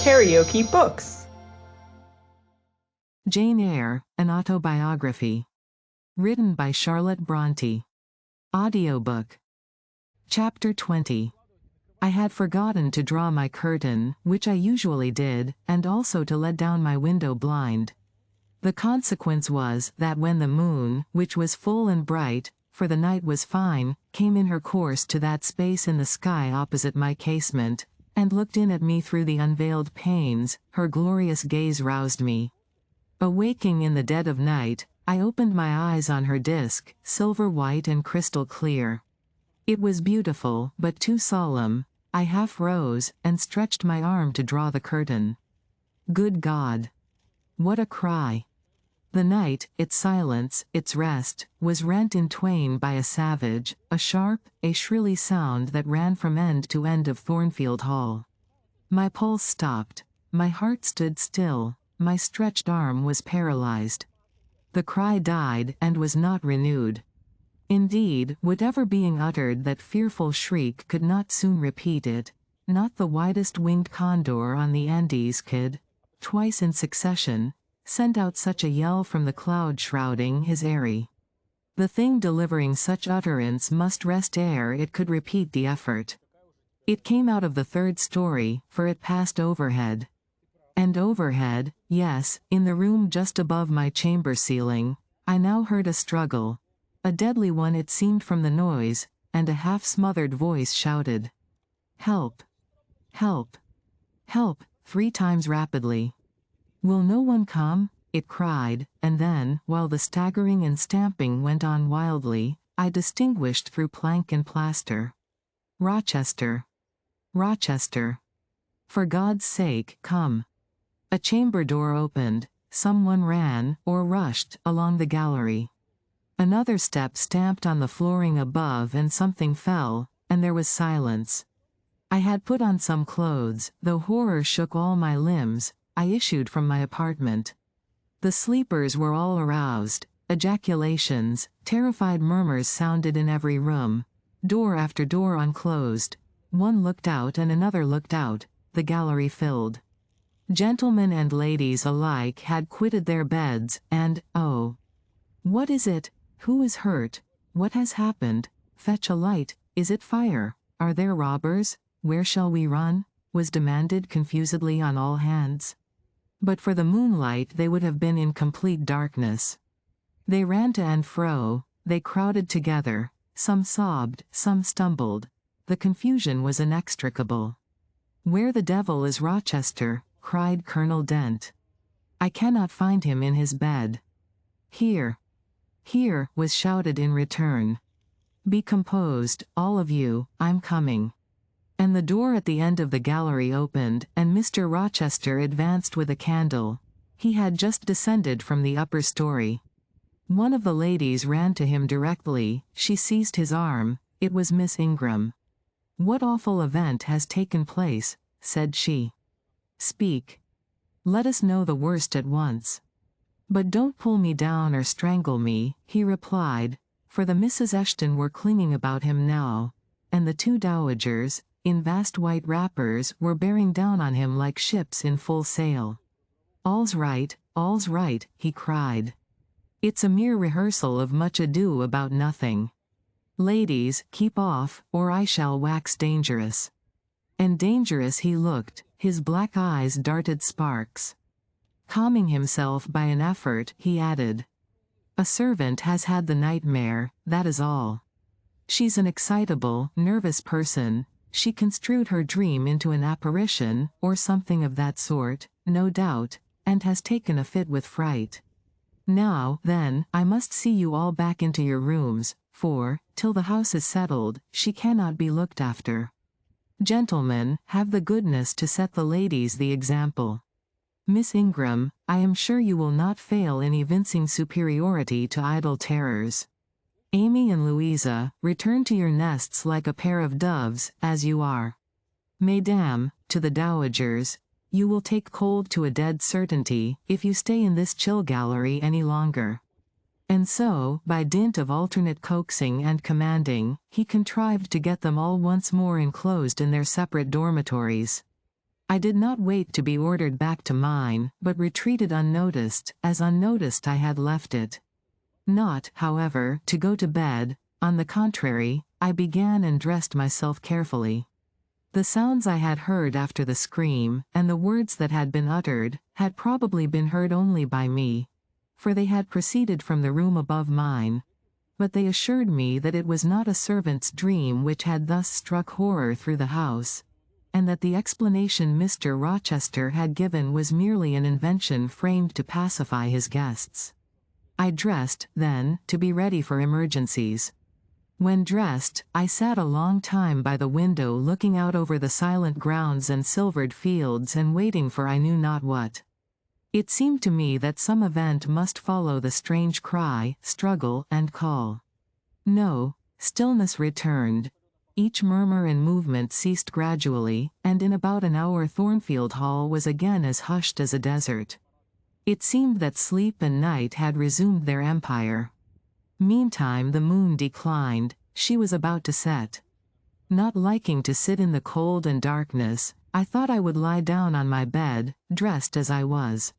KaraokeBooks. Jane Eyre, an autobiography. Written by Charlotte Brontë. Audiobook. Chapter 20. I had forgotten to draw my curtain, which I usually did, and also to let down my window blind. The consequence was that when the moon, which was full and bright, for the night was fine, came in her course to that space in the sky opposite my casement, and looked in at me through the unveiled panes, her glorious gaze roused me. Awaking in the dead of night, I opened my eyes on her disk, silver white and crystal clear. It was beautiful, but too solemn. I half rose, and stretched my arm to draw the curtain. Good God! What a cry! The night, its silence, its rest, was rent in twain by a savage, a sharp, a shrilly sound that ran from end to end of Thornfield Hall. My pulse stopped. My heart stood still. My stretched arm was paralyzed. The cry died and was not renewed. Indeed, whatever being uttered that fearful shriek could not soon repeat it. Not the widest winged condor on the Andes could, twice in succession, send out such a yell from the cloud shrouding his eyrie. The thing delivering such utterance must rest ere it could repeat the effort. It came out of the third story, for it passed overhead. And overhead, yes, in the room just above my chamber ceiling, I now heard a struggle. A deadly one it seemed from the noise, and a half-smothered voice shouted, "Help! Help! Help!" 3 times rapidly. "Will no one come?" it cried, and then, while the staggering and stamping went on wildly, I distinguished through plank and plaster, "Rochester! Rochester! For God's sake, come!" A chamber door opened. Someone ran, or rushed, along the gallery. Another step stamped on the flooring above and something fell, and there was silence. I had put on some clothes, though horror shook all my limbs. I issued from my apartment. The sleepers were all aroused. Ejaculations, terrified murmurs sounded in every room. Door after door unclosed. One looked out and another looked out. The gallery filled. Gentlemen and ladies alike had quitted their beds, and, oh! What is it? Who is hurt? What has happened? Fetch a light. Is it fire? Are there robbers? Where shall we run? Was demanded confusedly on all hands. But for the moonlight they would have been in complete darkness. They ran to and fro, they crowded together, some sobbed, some stumbled. The confusion was inextricable. "Where the devil is Rochester?" cried Colonel Dent. "I cannot find him in his bed." "Here! Here!" was shouted in return. "Be composed, all of you, I'm coming." And the door at the end of the gallery opened, and Mr. Rochester advanced with a candle. He had just descended from the upper story. One of the ladies ran to him directly. She seized his arm. It was Miss Ingram. "What awful event has taken place?" said she. "Speak. Let us know the worst at once." "But don't pull me down or strangle me," he replied, for the Misses Eshton were clinging about him now, and the 2 dowagers, in vast white wrappers, were bearing down on him like ships in full sail. All's right, he cried. "It's a mere rehearsal of much ado about nothing. Ladies, keep off, or I shall wax dangerous." And dangerous he looked. His black eyes darted sparks. Calming himself by an effort, he added, "A servant has had the nightmare, that is all. She's an excitable, nervous person. She construed her dream into an apparition, or something of that sort, no doubt, and has taken a fit with fright. Now, then, I must see you all back into your rooms, for, till the house is settled, she cannot be looked after. Gentlemen, have the goodness to set the ladies the example. Miss Ingram, I am sure you will not fail in evincing superiority to idle terrors. Amy and Louisa, return to your nests like a pair of doves, as you are. Mesdames, to the dowagers, you will take cold to a dead certainty, if you stay in this chill gallery any longer." And so, by dint of alternate coaxing and commanding, he contrived to get them all once more enclosed in their separate dormitories. I did not wait to be ordered back to mine, but retreated unnoticed, as unnoticed I had left it. Not, however, to go to bed. On the contrary, I began and dressed myself carefully. The sounds I had heard after the scream, and the words that had been uttered, had probably been heard only by me, for they had proceeded from the room above mine. But they assured me that it was not a servant's dream which had thus struck horror through the house, and that the explanation Mr. Rochester had given was merely an invention framed to pacify his guests. I dressed, then, to be ready for emergencies. When dressed, I sat a long time by the window looking out over the silent grounds and silvered fields and waiting for I knew not what. It seemed to me that some event must follow the strange cry, struggle, and call. No, stillness returned. Each murmur and movement ceased gradually, and in about an hour Thornfield Hall was again as hushed as a desert. It seemed that sleep and night had resumed their empire. Meantime the moon declined, she was about to set. Not liking to sit in the cold and darkness, I thought I would lie down on my bed, dressed as I was.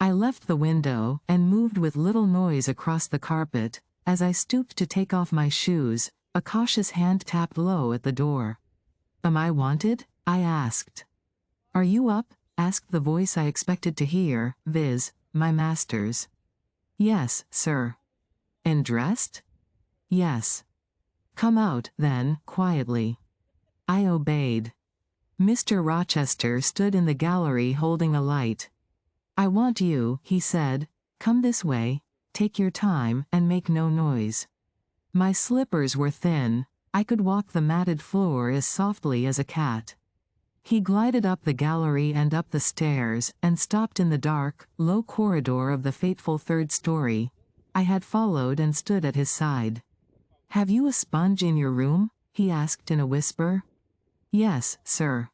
I left the window, and moved with little noise across the carpet. As I stooped to take off my shoes, a cautious hand tapped low at the door. "Am I wanted?" I asked. "Are you up?" asked the voice I expected to hear, viz., my master's. "Yes, sir." "And dressed?" "Yes." "Come out, then, quietly." I obeyed. Mr. Rochester stood in the gallery holding a light. "I want you," he said. "Come this way, take your time, and make no noise." My slippers were thin. I could walk the matted floor as softly as a cat. He glided up the gallery and up the stairs, and stopped in the dark, low corridor of the fateful third story. I had followed and stood at his side. "Have you a sponge in your room?" he asked in a whisper. "Yes, sir."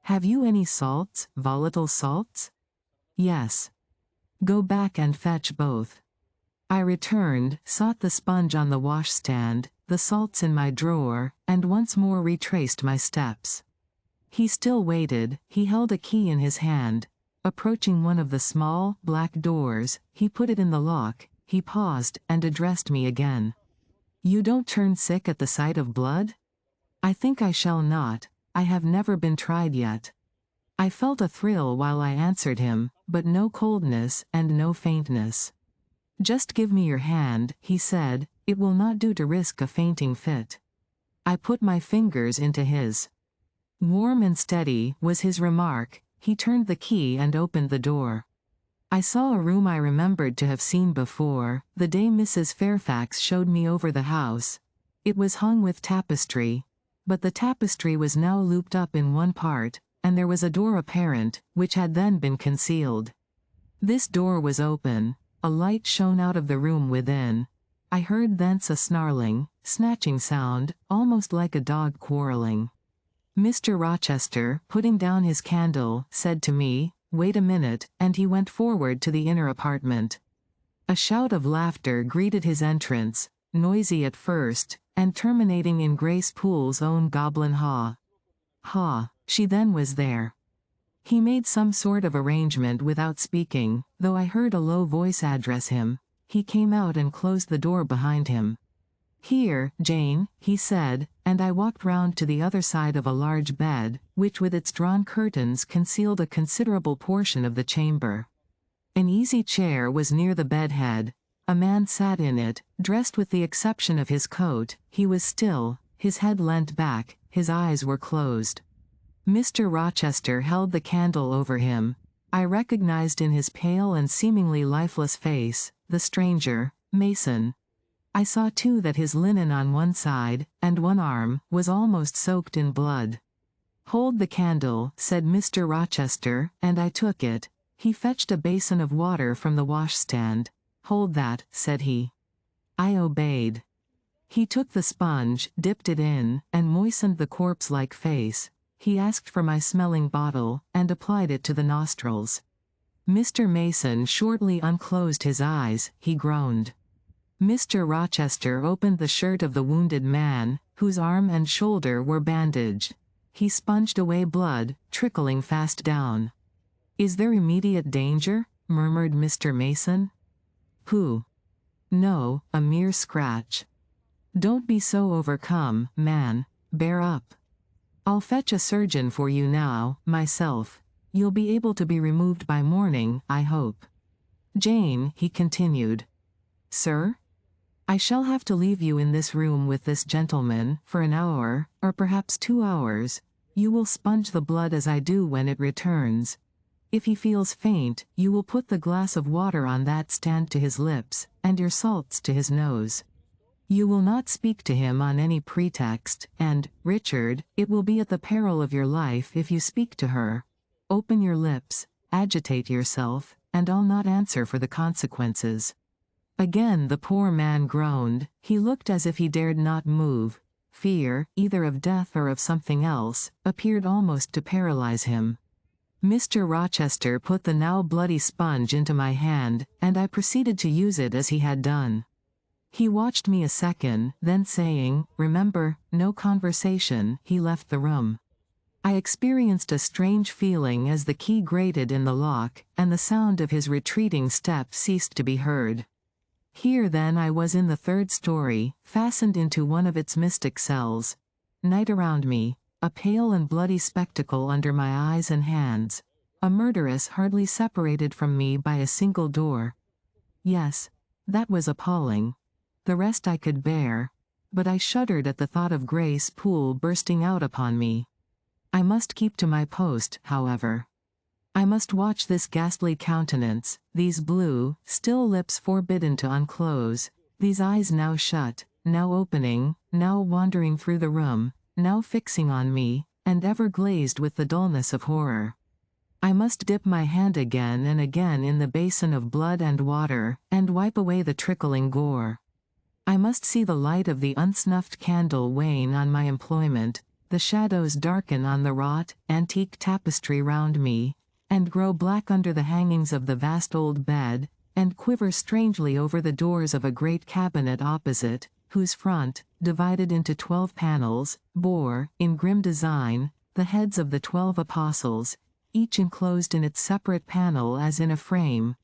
"Have you any salts, volatile salts?" "Yes." "Go back and fetch both." I returned, sought the sponge on the washstand, the salts in my drawer, and once more retraced my steps. He still waited. He held a key in his hand. Approaching one of the small, black doors, he put it in the lock. He paused, and addressed me again. "You don't turn sick at the sight of blood?" "I think I shall not. I have never been tried yet." I felt a thrill while I answered him, but no coldness, and no faintness. "Just give me your hand," he said. "It will not do to risk a fainting fit." I put my fingers into his. "Warm and steady," was his remark. He turned the key and opened the door. I saw a room I remembered to have seen before, the day Mrs. Fairfax showed me over the house. It was hung with tapestry, but the tapestry was now looped up in one part, and there was a door apparent, which had then been concealed. This door was open. A light shone out of the room within. I heard thence a snarling, snatching sound, almost like a dog quarreling. Mr. Rochester, putting down his candle, said to me, "Wait a minute," and he went forward to the inner apartment. A shout of laughter greeted his entrance, noisy at first, and terminating in Grace Poole's own goblin haw. Ha! She then was there. He made some sort of arrangement without speaking, though I heard a low voice address him. He came out and closed the door behind him. "Here, Jane," he said, and I walked round to the other side of a large bed, which with its drawn curtains concealed a considerable portion of the chamber. An easy chair was near the bedhead. A man sat in it, dressed with the exception of his coat. He was still, his head leant back, his eyes were closed. Mr. Rochester held the candle over him. I recognized in his pale and seemingly lifeless face, the stranger, Mason. I saw too that his linen on one side, and one arm, was almost soaked in blood. "Hold the candle," said Mr. Rochester, and I took it. He fetched a basin of water from the washstand. "Hold that," said he. I obeyed. He took the sponge, dipped it in, and moistened the corpse-like face. He asked for my smelling bottle, and applied it to the nostrils. Mr. Mason shortly unclosed his eyes. He groaned. Mr. Rochester opened the shirt of the wounded man, whose arm and shoulder were bandaged. he sponged away blood, trickling fast down. "Is there immediate danger?" murmured Mr. Mason. "Pooh. No, a mere scratch. Don't be so overcome, man. Bear up. I'll fetch a surgeon for you now, myself. You'll be able to be removed by morning, I hope. Jane," he continued. "Sir? I shall have to leave you in this room with this gentleman, for an hour, or perhaps 2 hours. You will sponge the blood as I do when it returns. If he feels faint, you will put the glass of water on that stand to his lips, and your salts to his nose. You will not speak to him on any pretext, and, Richard, it will be at the peril of your life if you speak to her. Open your lips, agitate yourself, and I'll not answer for the consequences." Again the poor man groaned. He looked as if he dared not move. Fear, either of death or of something else, appeared almost to paralyze him. Mr. Rochester put the now bloody sponge into my hand, and I proceeded to use it as he had done. He watched me a second, then saying, "Remember, no conversation," he left the room. I experienced a strange feeling as the key grated in the lock, and the sound of his retreating step ceased to be heard. Here then I was in the 3rd story, fastened into one of its mystic cells. Night around me, a pale and bloody spectacle under my eyes and hands. A murderess hardly separated from me by a single door. Yes, that was appalling. The rest I could bear, but I shuddered at the thought of Grace Poole bursting out upon me. I must keep to my post, however. I must watch this ghastly countenance, these blue, still lips forbidden to unclose, these eyes now shut, now opening, now wandering through the room, now fixing on me, and ever glazed with the dullness of horror. I must dip my hand again and again in the basin of blood and water, and wipe away the trickling gore. I must see the light of the unsnuffed candle wane on my employment, the shadows darken on the wrought, antique tapestry round me, and grow black under the hangings of the vast old bed, and quiver strangely over the doors of a great cabinet opposite, whose front, divided into 12 panels, bore, in grim design, the heads of the 12 apostles, each enclosed in its separate panel as in a frame,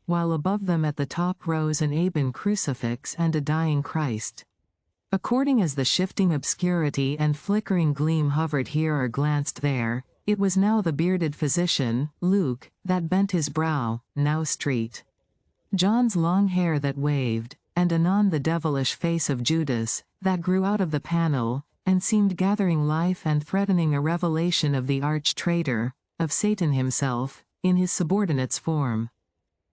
while above them at the top rose an ebon crucifix and a dying Christ. According as the shifting obscurity and flickering gleam hovered here or glanced there, it was now the bearded physician, Luke, that bent his brow, now Street. John's long hair that waved, and anon the devilish face of Judas, that grew out of the panel, and seemed gathering life and threatening a revelation of the arch-traitor, of Satan himself, in his subordinate's form.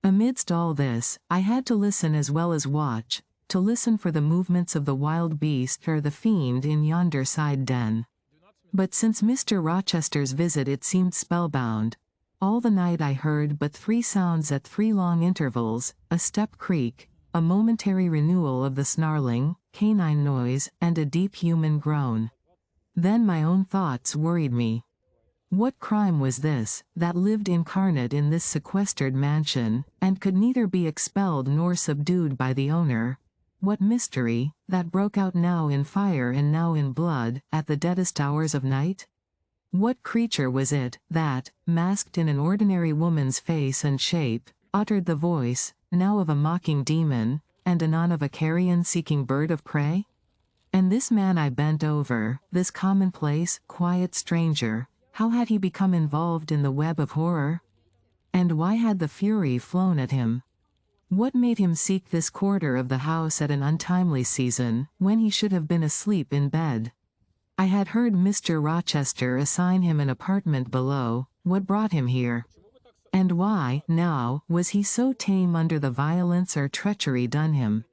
Amidst all this, I had to listen as well as watch, to listen for the movements of the wild beast or the fiend in yonder side den. But since Mr. Rochester's visit it seemed spellbound. All the night I heard but 3 sounds at 3 long intervals, a step creak, a momentary renewal of the snarling, canine noise, and a deep human groan. Then my own thoughts worried me. What crime was this, that lived incarnate in this sequestered mansion, and could neither be expelled nor subdued by the owner? What mystery, that broke out now in fire and now in blood, at the deadest hours of night? What creature was it, that, masked in an ordinary woman's face and shape, uttered the voice, now of a mocking demon, and anon of a carrion-seeking bird of prey? And this man I bent over, this commonplace, quiet stranger, how had he become involved in the web of horror? And why had the fury flown at him? What made him seek this quarter of the house at an untimely season, when he should have been asleep in bed? I had heard Mr. Rochester assign him an apartment below. What brought him here? And why, now, was he so tame under the violence or treachery done him?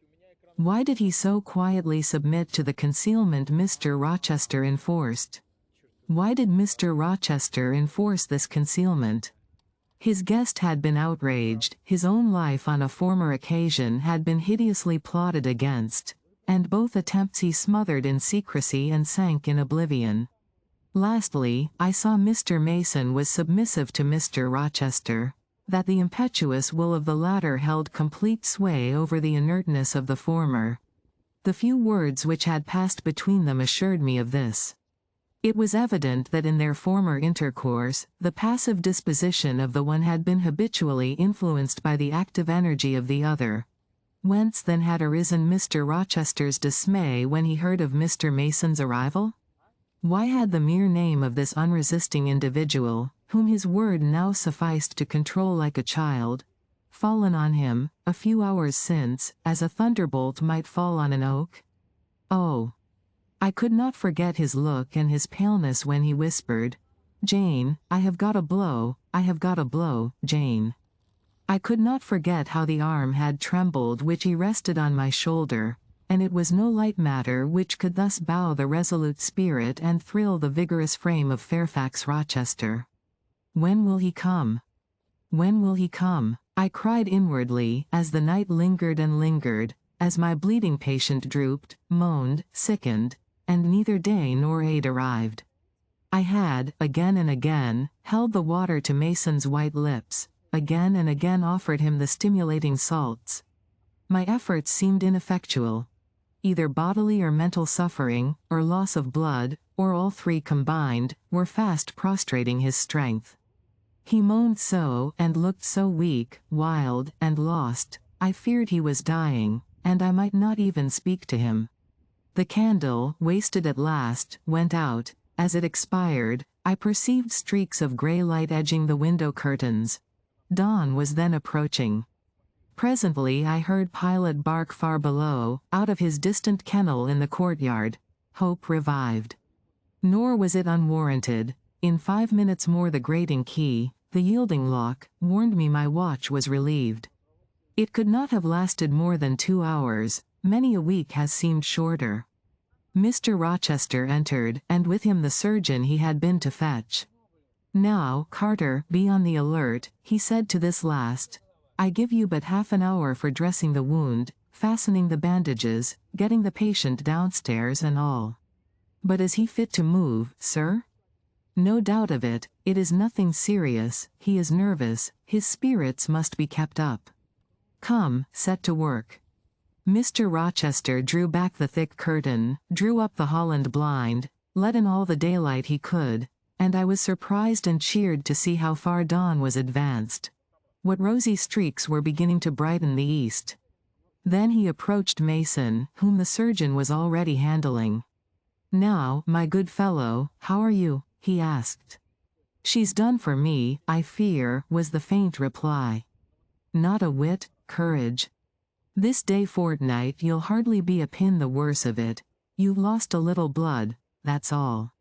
Why did he so quietly submit to the concealment Mr. Rochester enforced? Why did Mr. Rochester enforce this concealment? His guest had been outraged, his own life on a former occasion had been hideously plotted against, and both attempts he smothered in secrecy and sank in oblivion. Lastly, I saw Mr. Mason was submissive to Mr. Rochester, that the impetuous will of the latter held complete sway over the inertness of the former. The few words which had passed between them assured me of this. It was evident that in their former intercourse, the passive disposition of the one had been habitually influenced by the active energy of the other. Whence then had arisen Mr. Rochester's dismay when he heard of Mr. Mason's arrival? Why had the mere name of this unresisting individual, whom his word now sufficed to control like a child, fallen on him, a few hours since, as a thunderbolt might fall on an oak? Oh! I could not forget his look and his paleness when he whispered, "Jane, I have got a blow, I have got a blow, Jane." I could not forget how the arm had trembled which he rested on my shoulder, and it was no light matter which could thus bow the resolute spirit and thrill the vigorous frame of Fairfax Rochester. When will he come? When will he come? I cried inwardly, as the night lingered and lingered, as my bleeding patient drooped, moaned, sickened, and neither day nor aid arrived. I had, again and again, held the water to Mason's white lips, again and again offered him the stimulating salts. My efforts seemed ineffectual. Either bodily or mental suffering, or loss of blood, or all three combined, were fast prostrating his strength. He moaned so, and looked so weak, wild, and lost, I feared he was dying, and I might not even speak to him. The candle, wasted at last, went out. As it expired, I perceived streaks of grey light edging the window curtains. Dawn was then approaching. Presently I heard Pilot bark far below, out of his distant kennel in the courtyard. Hope revived. Nor was it unwarranted. In 5 minutes more the grating key, the yielding lock, warned me my watch was relieved. It could not have lasted more than 2 hours. Many a week has seemed shorter. Mr. Rochester entered, and with him the surgeon he had been to fetch. "Now, Carter, be on the alert," he said to this last. "I give you but half an hour for dressing the wound, fastening the bandages, getting the patient downstairs and all." "But is he fit to move, sir?" "No doubt of it. It is nothing serious. He is nervous. His spirits must be kept up. Come, set to work." Mr. Rochester drew back the thick curtain, drew up the Holland blind, let in all the daylight he could, and I was surprised and cheered to see how far dawn was advanced. What rosy streaks were beginning to brighten the east. Then he approached Mason, whom the surgeon was already handling. "Now, my good fellow, how are you?" he asked. "She's done for me, I fear," was the faint reply. "Not a whit. Courage. This day fortnight you'll hardly be a pin the worse of it. You've lost a little blood, that's all.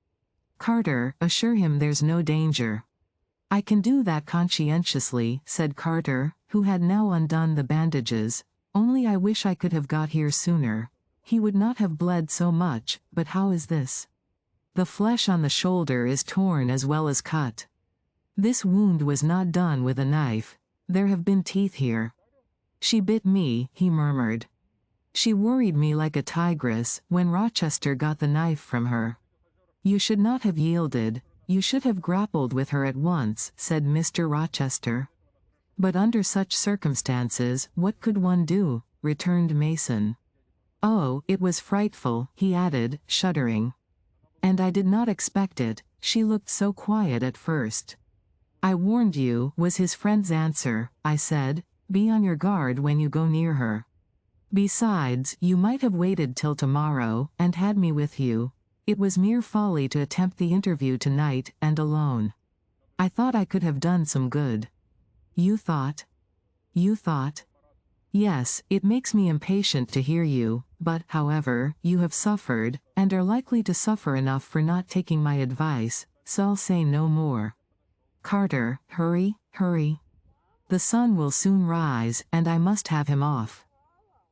Carter, assure him there's no danger." "I can do that conscientiously," said Carter, who had now undone the bandages, "only I wish I could have got here sooner. He would not have bled so much, but how is this? The flesh on the shoulder is torn as well as cut. This wound was not done with a knife. There have been teeth here. She bit me," he murmured. "She worried me like a tigress when Rochester got the knife from her." "You should not have yielded. You should have grappled with her at once," said Mr. Rochester. "But under such circumstances, what could one do?" returned Mason. "Oh, it was frightful," he added, shuddering. "And I did not expect it. She looked so quiet at first." "I warned you," was his friend's answer. I said, "Be on your guard when you go near her. Besides, you might have waited till tomorrow, and had me with you. It was mere folly to attempt the interview tonight, and alone. I thought I could have done some good." "You thought? You thought?" "Yes, it makes me impatient to hear you, but, however, you have suffered, and are likely to suffer enough for not taking my advice, so I'll say no more. Carter, hurry, hurry. The sun will soon rise, and I must have him off."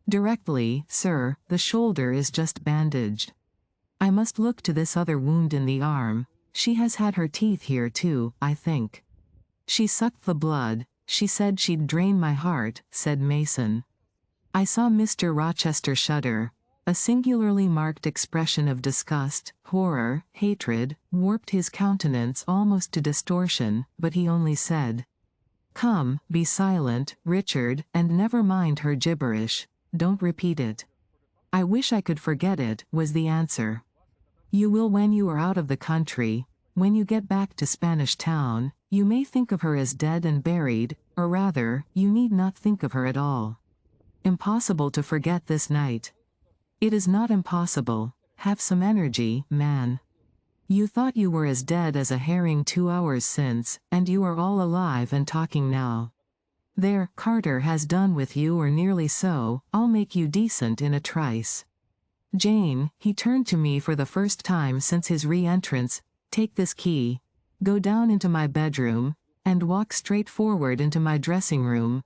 "Directly, sir, the shoulder is just bandaged. I must look to this other wound in the arm. She has had her teeth here too, I think. She sucked the blood. She said she'd drain my heart," said Mason. I saw Mr. Rochester shudder. A singularly marked expression of disgust, horror, hatred, warped his countenance almost to distortion, but he only said, "Come, be silent, Richard, and never mind her gibberish. Don't repeat it." "I wish I could forget it," was the answer. You will when you are out of the country. When you get back to Spanish Town, you may think of her as dead and buried, or rather, you need not think of her at all. Impossible to forget this night. It is not impossible. Have some energy, man. You thought you were as dead as a herring 2 hours since, and you are all alive and talking now. There, Carter has done with you or nearly so. I'll make you decent in a trice. Jane, he turned to me for the first time since his re-entrance, take this key, go down into my bedroom, and walk straight forward into my dressing room.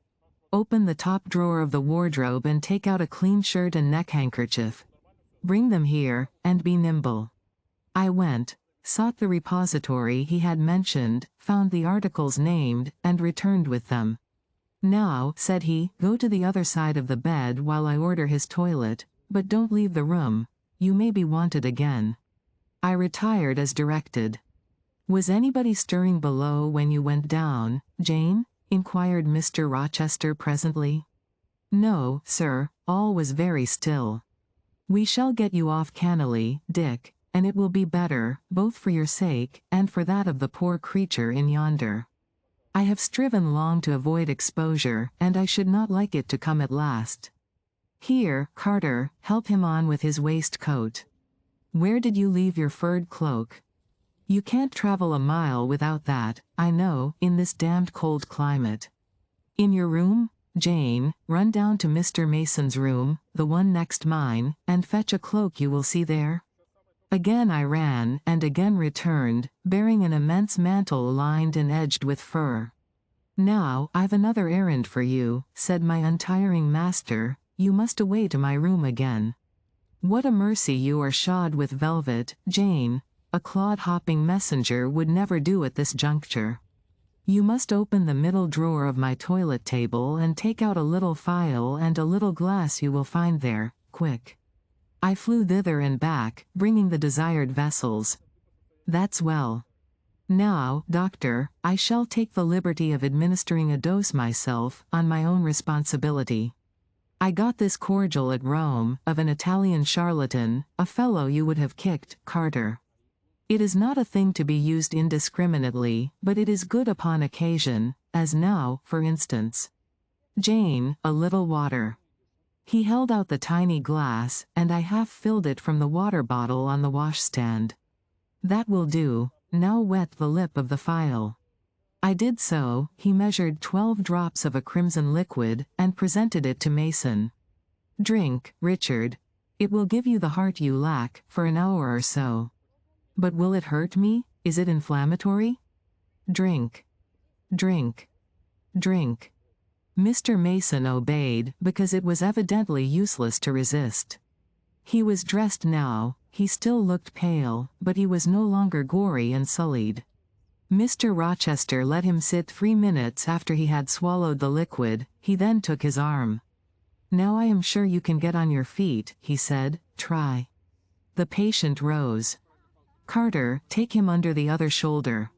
Open the top drawer of the wardrobe and take out a clean shirt and neck handkerchief. Bring them here, and be nimble. I went, sought the repository he had mentioned, found the articles named, and returned with them. Now, said he, go to the other side of the bed while I order his toilet, but don't leave the room. You may be wanted again. I retired as directed. Was anybody stirring below when you went down, Jane? Inquired Mr. Rochester presently. No, sir, all was very still. We shall get you off cannily, Dick, and it will be better, both for your sake, and for that of the poor creature in yonder. I have striven long to avoid exposure, and I should not like it to come at last. Here, Carter, help him on with his waistcoat. Where did you leave your furred cloak? You can't travel a mile without that, I know, in this damned cold climate. In your room? Jane, run down to Mr. Mason's room, the one next mine, and fetch a cloak you will see there. Again I ran, and again returned, bearing an immense mantle lined and edged with fur. Now, I've another errand for you, said my untiring master, you must away to my room again. What a mercy you are shod with velvet, Jane. A clod-hopping messenger would never do at this juncture. You must open the middle drawer of my toilet table and take out a little phial and a little glass you will find there, quick. I flew thither and back, bringing the desired vessels. That's well. Now, doctor, I shall take the liberty of administering a dose myself, on my own responsibility. I got this cordial at Rome, of an Italian charlatan, a fellow you would have kicked, Carter. It is not a thing to be used indiscriminately, but it is good upon occasion, as now, for instance. Jane, a little water. He held out the tiny glass, and I half filled it from the water bottle on the washstand. That will do, now wet the lip of the phial. I did so. He measured 12 drops of a crimson liquid, and presented it to Mason. Drink, Richard. It will give you the heart you lack, for an hour or so. But will it hurt me? Is it inflammatory? Drink. Drink. Drink. Mr. Mason obeyed, because it was evidently useless to resist. He was dressed now, he still looked pale, but he was no longer gory and sullied. Mr. Rochester let him sit 3 minutes after he had swallowed the liquid, he then took his arm. Now I am sure you can get on your feet, he said, try. The patient rose. Carter, take him under the other shoulder.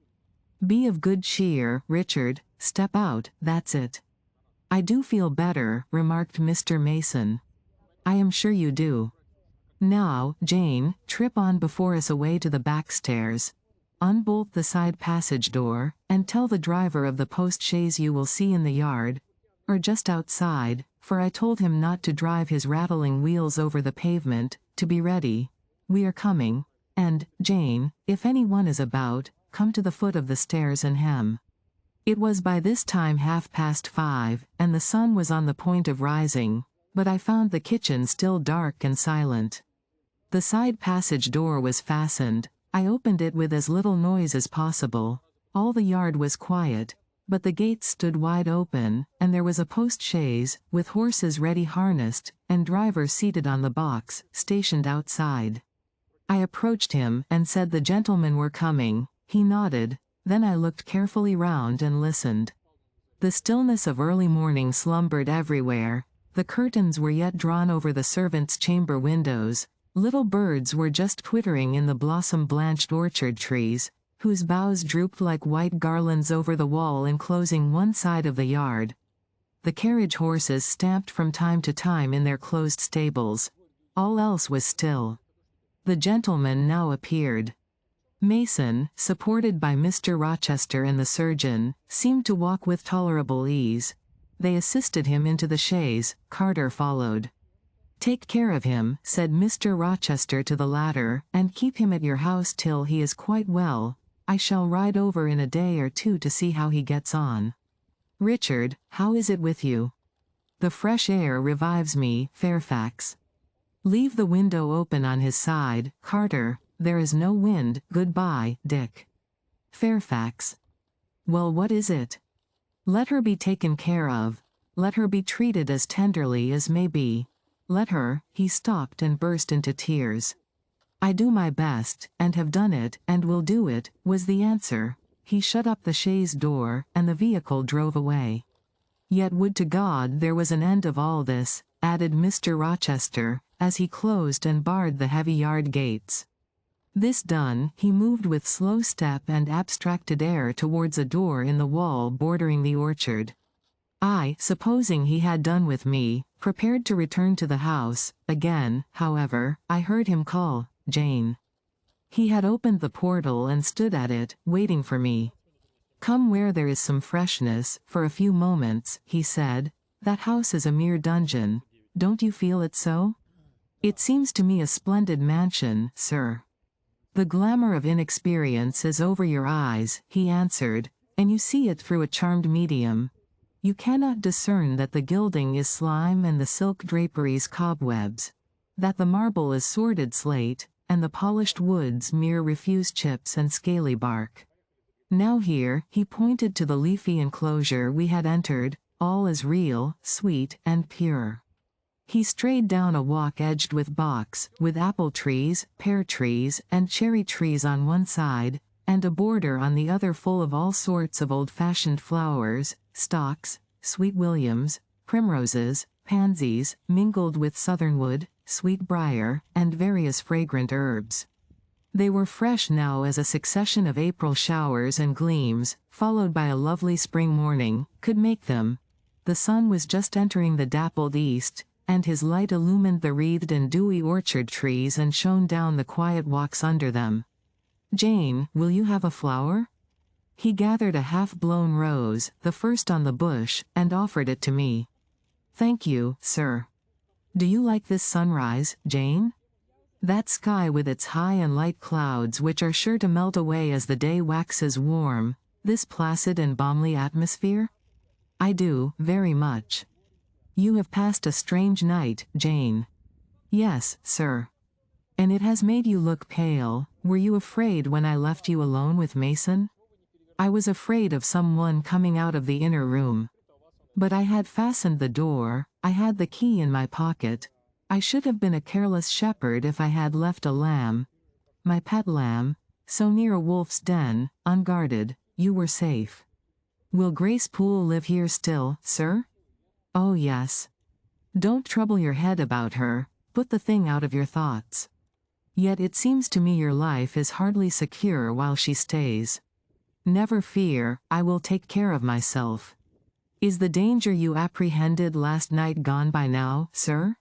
Be of good cheer, Richard, step out, that's it. I do feel better, remarked Mr. Mason. I am sure you do. Now, Jane, trip on before us away to the back stairs. Unbolt the side passage door, and tell the driver of the post-chaise you will see in the yard, or just outside, for I told him not to drive his rattling wheels over the pavement, to be ready. We are coming. And, Jane, if any one is about, come to the foot of the stairs and hem. It was by this time 5:30, and the sun was on the point of rising, but I found the kitchen still dark and silent. The side passage door was fastened. I opened it with as little noise as possible. All the yard was quiet, but the gates stood wide open, and there was a post-chaise, with horses ready harnessed, and driver seated on the box, stationed outside. I approached him, and said the gentlemen were coming. He nodded. Then I looked carefully round and listened. The stillness of early morning slumbered everywhere. The curtains were yet drawn over the servants' chamber windows. Little birds were just twittering in the blossom-blanched orchard trees, whose boughs drooped like white garlands over the wall enclosing one side of the yard. The carriage horses stamped from time to time in their closed stables. All else was still. The gentleman now appeared. Mason, supported by Mr. Rochester and the surgeon, seemed to walk with tolerable ease. They assisted him into the chaise. Carter followed. "Take care of him," said Mr. Rochester to the latter, "and keep him at your house till he is quite well. I shall ride over in a day or two to see how he gets on. Richard, how is it with you?" "The fresh air revives me, Fairfax." "Leave the window open on his side, Carter. There is no wind. Goodbye, Dick." Fairfax. "Well, what is it?" "Let her be taken care of. Let her be treated as tenderly as may be. Let her—" He stopped and burst into tears. "I do my best, and have done it, and will do it," was the answer. He shut up the chaise door, and the vehicle drove away. "Yet would to God there was an end of all this," added Mr. Rochester, as he closed and barred the heavy yard gates. This done, he moved with slow step and abstracted air towards a door in the wall bordering the orchard. I, supposing he had done with me, prepared to return to the house. Again, however, I heard him call, "Jane." He had opened the portal and stood at it, waiting for me. "Come where there is some freshness, for a few moments," he said. "That house is a mere dungeon. Don't you feel it so?" "It seems to me a splendid mansion, sir." "The glamour of inexperience is over your eyes," he answered, "and you see it through a charmed medium. You cannot discern that the gilding is slime and the silk draperies cobwebs, that the marble is sordid slate, and the polished woods mere refuse chips and scaly bark. Now here," he pointed to the leafy enclosure we had entered, "all is real, sweet, and pure." He strayed down a walk edged with box, with apple trees, pear trees, and cherry trees on one side, and a border on the other full of all sorts of old-fashioned flowers, stocks, sweet williams, primroses, pansies, mingled with southernwood, sweetbriar, and various fragrant herbs. They were fresh now as a succession of April showers and gleams, followed by a lovely spring morning, could make them. The sun was just entering the dappled east, and his light illumined the wreathed and dewy orchard trees and shone down the quiet walks under them. "Jane, will you have a flower?" He gathered a half-blown rose, the first on the bush, and offered it to me. "Thank you, sir." "Do you like this sunrise, Jane? That sky with its high and light clouds which are sure to melt away as the day waxes warm, this placid and balmy atmosphere?" "I do, very much." "You have passed a strange night, Jane." "Yes, sir." "And it has made you look pale. Were you afraid when I left you alone with Mason?" "I was afraid of someone coming out of the inner room. But I had fastened the door, I had the key in my pocket. I should have been a careless shepherd if I had left a lamb, my pet lamb, so near a wolf's den, unguarded. You were safe." "Will Grace Poole live here still, sir?" "Oh yes." "Don't trouble your head about her, put the thing out of your thoughts. Yet it seems to me your life is hardly secure while she stays." "Never fear, I will take care of myself." "Is the danger you apprehended last night gone by now, sir?"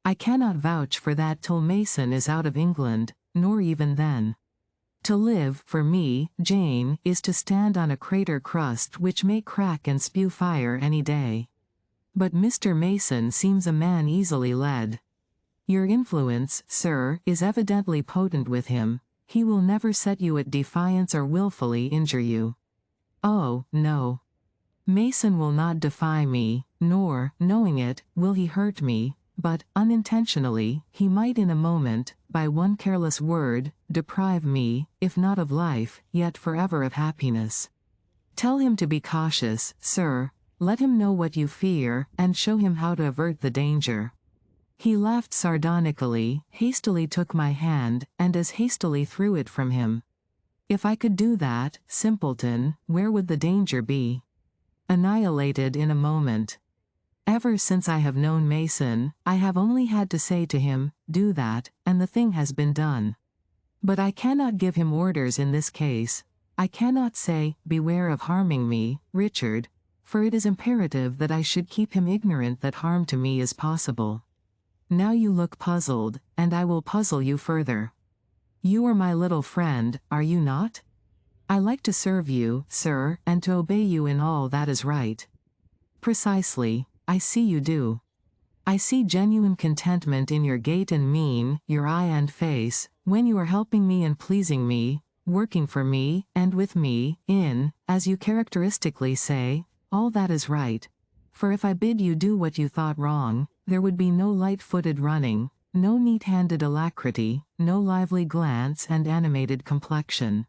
"I cannot vouch for that till Mason is out of England, nor even then. To live, for me, Jane, is to stand on a crater crust which may crack and spew fire any day. But Mr. Mason seems a man easily led. Your influence, sir, is evidently potent with him. He will never set you at defiance or willfully injure you." "Oh, no. Mason will not defy me, nor, knowing it, will he hurt me, but, unintentionally, he might in a moment, by one careless word, deprive me, if not of life, yet forever of happiness. Tell him to be cautious, sir. Let him know what you fear, and show him how to avert the danger." He laughed sardonically, hastily took my hand, and as hastily threw it from him. "If I could do that, simpleton, where would the danger be?" "Annihilated in a moment. Ever since I have known Mason, I have only had to say to him, 'Do that,' and the thing has been done. But I cannot give him orders in this case. I cannot say, 'Beware of harming me, Richard,' for it is imperative that I should keep him ignorant that harm to me is possible. Now you look puzzled, and I will puzzle you further. You are my little friend, are you not? I like to serve you, sir, and to obey you in all that is right. Precisely, I see you do. I see genuine contentment in your gait and mien, your eye and face, when you are helping me and pleasing me, working for me, and with me, in, as you characteristically say, all that is right. For if I bid you do what you thought wrong, there would be no light-footed running, no neat-handed alacrity, no lively glance and animated complexion.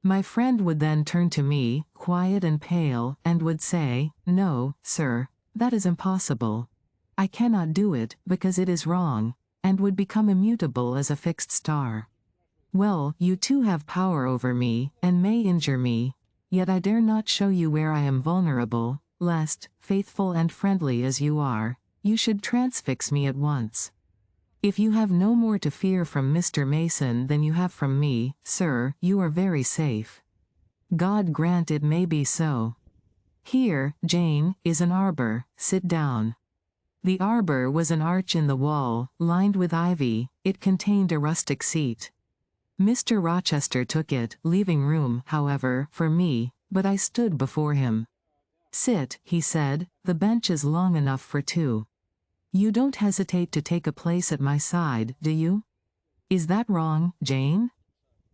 My friend would then turn to me, quiet and pale, and would say, "No, sir, that is impossible. I cannot do it, because it is wrong," and would become immutable as a fixed star. Well, you too have power over me, and may injure me, yet I dare not show you where I am vulnerable, lest, faithful and friendly as you are, you should transfix me at once. If you have no more to fear from Mr. Mason than you have from me, sir, you are very safe. God grant it may be so. Here, Jane, is an arbor, sit down. The arbor was an arch in the wall, lined with ivy. It contained a rustic seat. Mr. Rochester took it, leaving room, however, for me, but I stood before him. "Sit," he said, "the bench is long enough for two. You don't hesitate to take a place at my side, do you? Is that wrong, Jane?"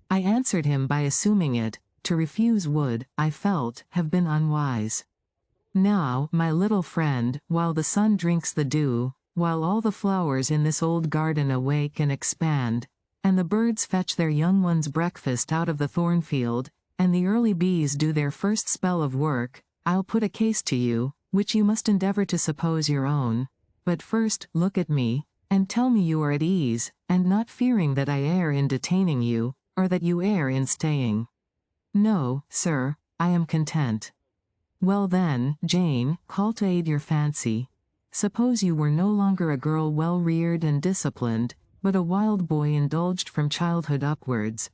I answered him by assuming it. To refuse would, I felt, have been unwise. Now, my little friend, while the sun drinks the dew, while all the flowers in this old garden awake and expand, and the birds fetch their young ones' breakfast out of the thornfield, and the early bees do their first spell of work, I'll put a case to you, which you must endeavor to suppose your own. But first, look at me, and tell me you are at ease, and not fearing that I err in detaining you, or that you err in staying. No, sir, I am content. Well then, Jane, call to aid your fancy. Suppose you were no longer a girl well reared and disciplined, but a wild boy indulged from childhood upwards.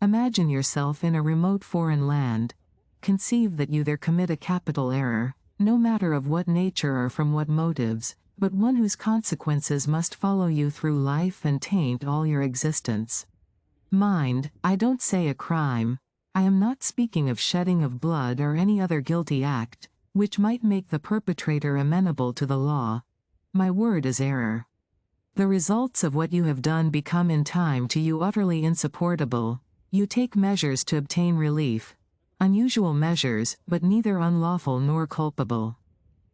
Imagine yourself in a remote foreign land. Conceive that you there commit a capital error, no matter of what nature or from what motives, but one whose consequences must follow you through life and taint all your existence. Mind, I don't say a crime. I am not speaking of shedding of blood or any other guilty act, which might make the perpetrator amenable to the law. My word is error. The results of what you have done become in time to you utterly insupportable. You take measures to obtain relief. Unusual measures, but neither unlawful nor culpable.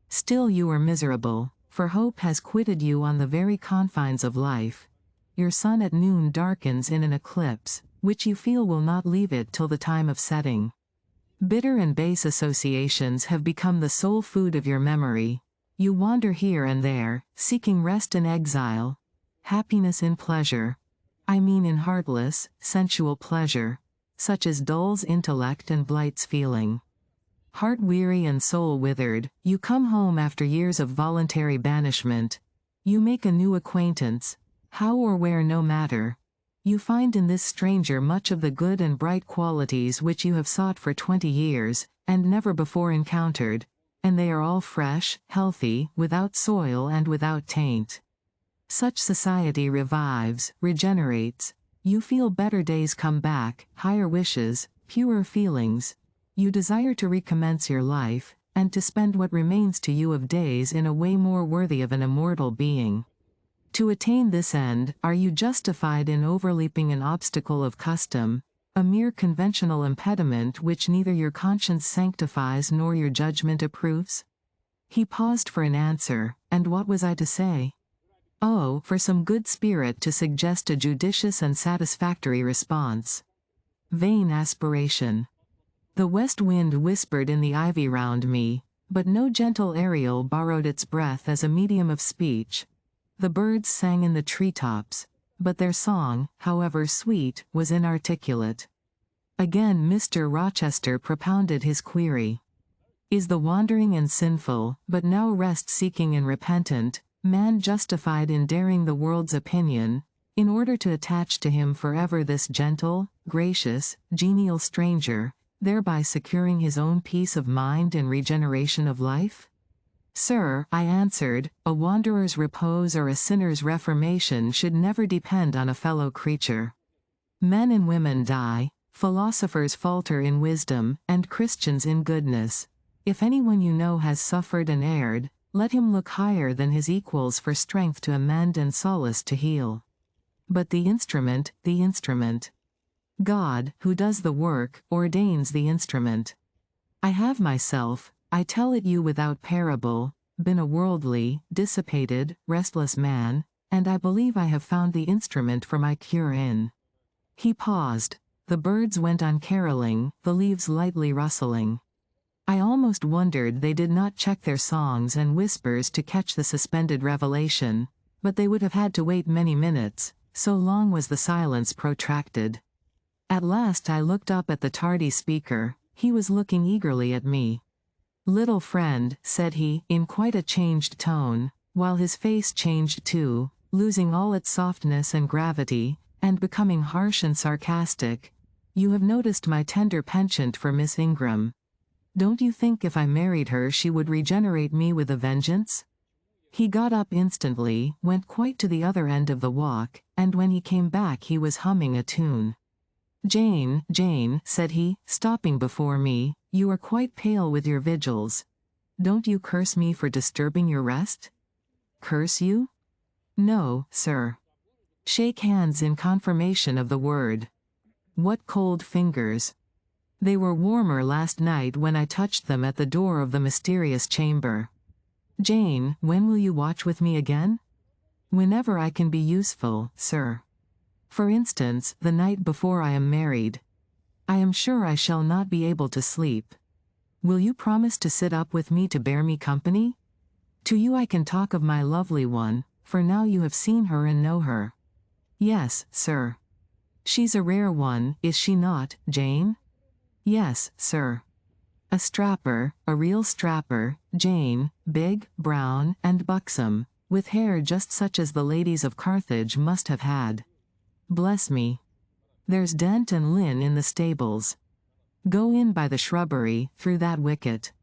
Still you are miserable, for hope has quitted you on the very confines of life. Your sun at noon darkens in an eclipse, which you feel will not leave it till the time of setting. Bitter and base associations have become the sole food of your memory. You wander here and there, seeking rest in exile, happiness in pleasure. I mean in heartless, sensual pleasure, such as dulls intellect and blights feeling. Heart-weary and soul-withered, you come home after years of voluntary banishment. You make a new acquaintance, how or where no matter. You find in this stranger much of the good and bright qualities which you have sought for 20 years, and never before encountered, and they are all fresh, healthy, without soil and without taint. Such society revives, regenerates. You feel better days come back, higher wishes, purer feelings. You desire to recommence your life, and to spend what remains to you of days in a way more worthy of an immortal being. To attain this end, are you justified in overleaping an obstacle of custom, a mere conventional impediment which neither your conscience sanctifies nor your judgment approves? He paused for an answer, and what was I to say? Oh, for some good spirit to suggest a judicious and satisfactory response. Vain aspiration. The west wind whispered in the ivy round me, but no gentle Ariel borrowed its breath as a medium of speech. The birds sang in the treetops, but their song, however sweet, was inarticulate. Again Mr. Rochester propounded his query. Is the wandering and sinful, but now rest-seeking and repentant, man justified in daring the world's opinion, in order to attach to him forever this gentle, gracious, genial stranger, thereby securing his own peace of mind and regeneration of life? Sir, I answered, a wanderer's repose or a sinner's reformation should never depend on a fellow creature. Men and women die, philosophers falter in wisdom, and Christians in goodness. If anyone you know has suffered and erred, let him look higher than his equals for strength to amend and solace to heal. But the instrument, God, who does the work, ordains the instrument. I have myself, I tell it you without parable, been a worldly, dissipated, restless man, and I believe I have found the instrument for my cure in. He paused. The birds went on caroling, the leaves lightly rustling. I almost wondered they did not check their songs and whispers to catch the suspended revelation, but they would have had to wait many minutes, so long was the silence protracted. At last I looked up at the tardy speaker. He was looking eagerly at me. "Little friend," said he, in quite a changed tone, while his face changed too, losing all its softness and gravity, and becoming harsh and sarcastic, "you have noticed my tender penchant for Miss Ingram. Don't you think if I married her she would regenerate me with a vengeance?" He got up instantly, went quite to the other end of the walk, and when he came back he was humming a tune. "Jane, Jane," said he, stopping before me, "you are quite pale with your vigils. Don't you curse me for disturbing your rest?" "Curse you? No, sir." Shake hands in confirmation of the word. What cold fingers. They were warmer last night when I touched them at the door of the mysterious chamber. "Jane, when will you watch with me again?" "Whenever I can be useful, sir. For instance, the night before I am married. I am sure I shall not be able to sleep. Will you promise to sit up with me to bear me company? To you I can talk of my lovely one, for now you have seen her and know her." "Yes, sir." "She's a rare one, is she not, Jane?" "Yes, sir." "A strapper, a real strapper, Jane, big, brown, and buxom, with hair just such as the ladies of Carthage must have had. Bless me. There's Dent and Lynn in the stables. Go in by the shrubbery, through that wicket."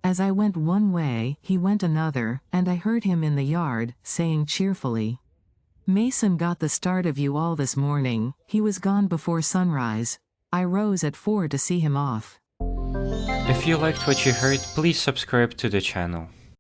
As I went one way, he went another, and I heard him in the yard, saying cheerfully, "Mason got the start of you all this morning. He was gone before sunrise. I rose at 4 to see him off." If you liked what you heard, please subscribe to the channel.